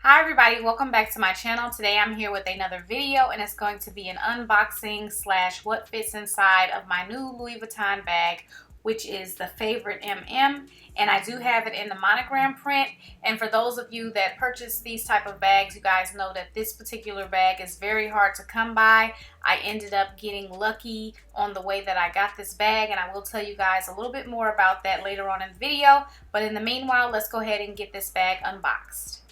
Hi everybody, welcome back to my channel. Today I'm here with another video and it's going to be an unboxing slash what fits inside of my new Louis Vuitton bag, which is the Favorite MM, and I do have it in the monogram print. And for those of you that purchase these type of bags, you guys know that this particular bag is very hard to come by. I ended up getting lucky on the way that I got this bag, and I will tell you guys a little bit more about that later on in the video. But in the meanwhile, let's go ahead and get this bag unboxed.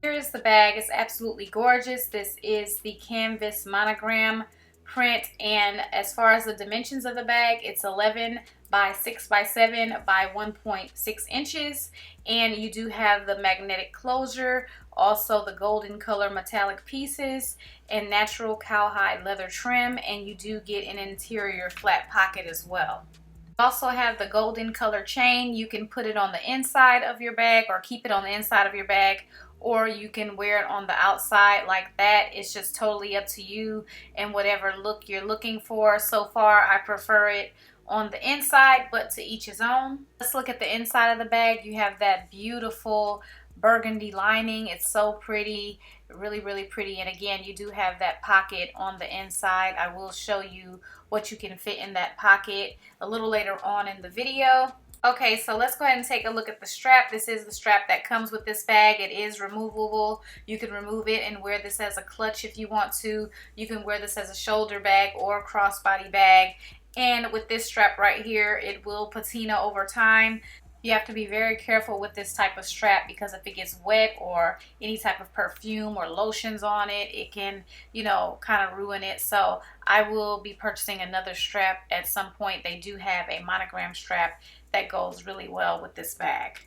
Here is the bag. It's absolutely gorgeous. This is the canvas monogram print, and as far as the dimensions of the bag, it's 11 by 6 by 7 by 1.6 inches, and you do have the magnetic closure, also the golden color metallic pieces, and natural cowhide leather trim, and you do get an interior flat pocket as well. You also have the golden color chain. You can put it on the inside of your bag or keep it on the inside of your bag, or you can wear it on the outside like that. It's just totally up to you and whatever look you're looking for. So far, I prefer it on the inside, but to each his own. Let's look at the inside of the bag. You have that beautiful burgundy lining. It's so pretty, really pretty. And again, you do have that pocket on the inside. I will show you what you can fit in that pocket a little later on in the video. Okay, so let's go ahead and take a look at the strap. This is the strap that comes with this bag. It is removable. You can remove it and wear this as a clutch if you want to. You can wear this as a shoulder bag or a crossbody bag. And with this strap right here, it will patina over time. You have to be very careful with this type of strap because if it gets wet or any type of perfume or lotions on it, it can, you know, kind of ruin it. So I will be purchasing another strap at some point. They do have a monogram strap that goes really well with this bag.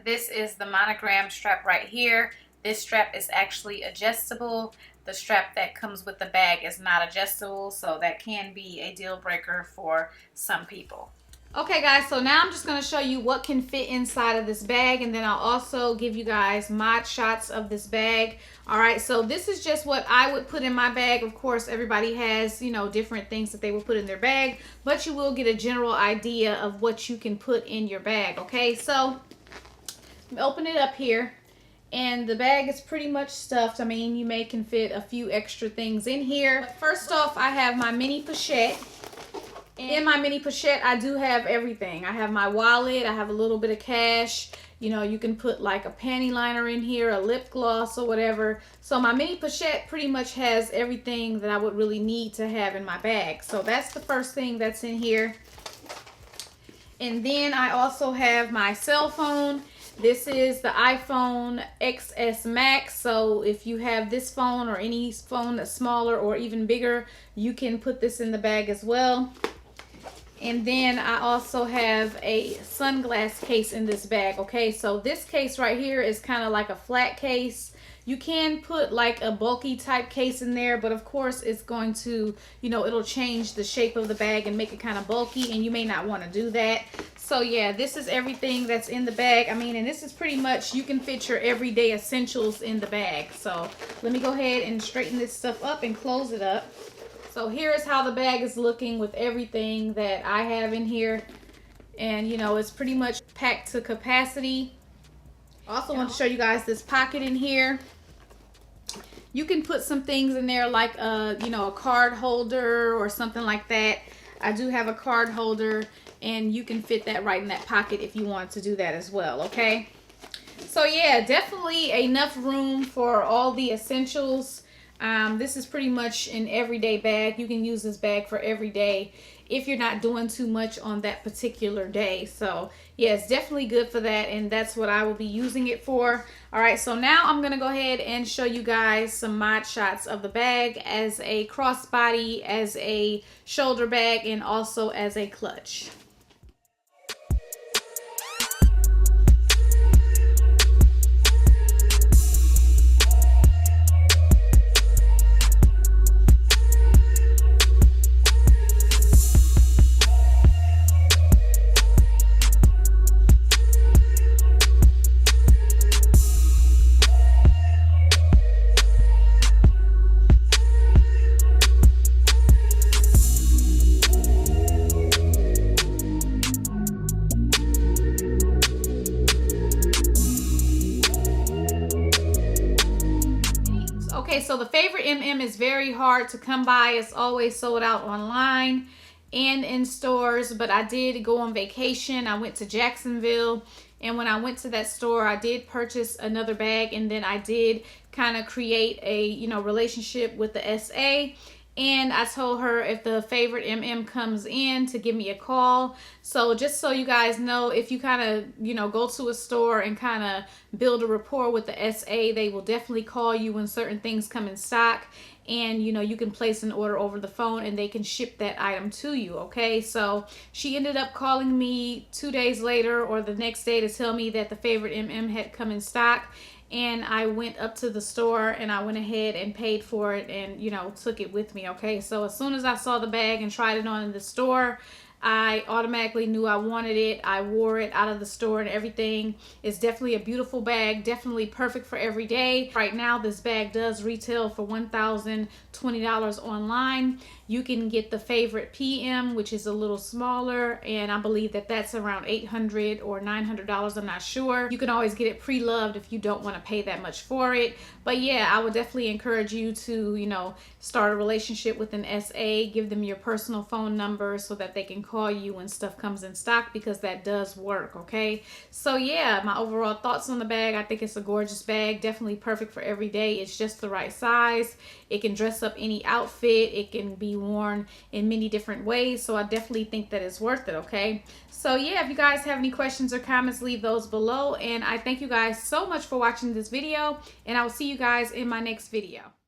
This is the monogram strap right here. This strap is actually adjustable. The strap that comes with the bag is not adjustable, so that can be a deal breaker for some people. Okay guys, so now I'm just going to show you what can fit inside of this bag, and then I'll also give you guys mod shots of this bag. Alright, so this is just what I would put in my bag. Of course, everybody has, you know, different things that they will put in their bag, but you will get a general idea of what you can put in your bag. Okay, so open it up here, and the bag is pretty much stuffed. I mean, you can fit a few extra things in here. But first off, I have my mini pochette. In my mini pochette, I do have everything. I have my wallet, I have a little bit of cash. You know, you can put like a panty liner in here, a lip gloss or whatever. So my mini pochette pretty much has everything that I would really need to have in my bag. So that's the first thing that's in here. And then I also have my cell phone. This is the iPhone XS Max, so if you have this phone or any phone that's smaller or even bigger, you can put this in the bag as well. And then I also have a sunglass case in this bag. Okay, so this case right here is kind of like a flat case. You can put like a bulky type case in there, but of course it's going to, you know, it'll change the shape of the bag and make it kind of bulky, and you may not want to do that. So yeah, this is everything that's in the bag. I mean, and this is pretty much, you can fit your everyday essentials in the bag. So let me go ahead and straighten this stuff up and close it up. So here is how the bag is looking with everything that I have in here. And you know, it's pretty much packed to capacity. Also want to show you guys this pocket in here. You can put some things in there like you know, a card holder or something like that. I do have a card holder, and you can fit that right in that pocket if you want to do that as well. Okay, so yeah, definitely enough room for all the essentials. This is pretty much an everyday bag. You can use this bag for every day if you're not doing too much on that particular day. So yeah, it's definitely good for that, and that's what I will be using it for. All right, so now I'm gonna go ahead and show you guys some mod shots of the bag as a crossbody, as a shoulder bag, and also as a clutch. Okay, so the favorite MM is very hard to come by. It's always sold out online and in stores, but I did go on vacation. I went to Jacksonville, and when I went to that store, I did purchase another bag, and then I did kind of create a, you know, relationship with the SA. And I told her if the favorite MM comes in to give me a call. So just so you guys know, if you kind of, you know, go to a store and kind of build a rapport with the SA, they will definitely call you when certain things come in stock. And, you know, you can place an order over the phone and they can ship that item to you, okay? So she ended up calling me 2 days later or the next day to tell me that the favorite MM had come in stock. And I went up to the store and I went ahead and paid for it and, you know, took it with me, okay? So as soon as I saw the bag and tried it on in the store, I automatically knew I wanted it. I wore it out of the store and everything. It's definitely a beautiful bag, definitely perfect for every day. Right now, this bag does retail for $1,020 online. You can get the favorite PM, which is a little smaller, and I believe that that's around $800 or $900. I'm not sure. You can always get it pre-loved if you don't want to pay that much for it. But yeah, I would definitely encourage you to, you know, start a relationship with an SA, give them your personal phone number so that they can call you when stuff comes in stock, because that does work, okay? So yeah, my overall thoughts on the bag, I think it's a gorgeous bag, definitely perfect for every day. It's just the right size. It can dress up any outfit. It can be worn in many different ways, so I definitely think that it's worth it, okay? So yeah, if you guys have any questions or comments, leave those below, and I thank you guys so much for watching this video, and I will see you guys in my next video.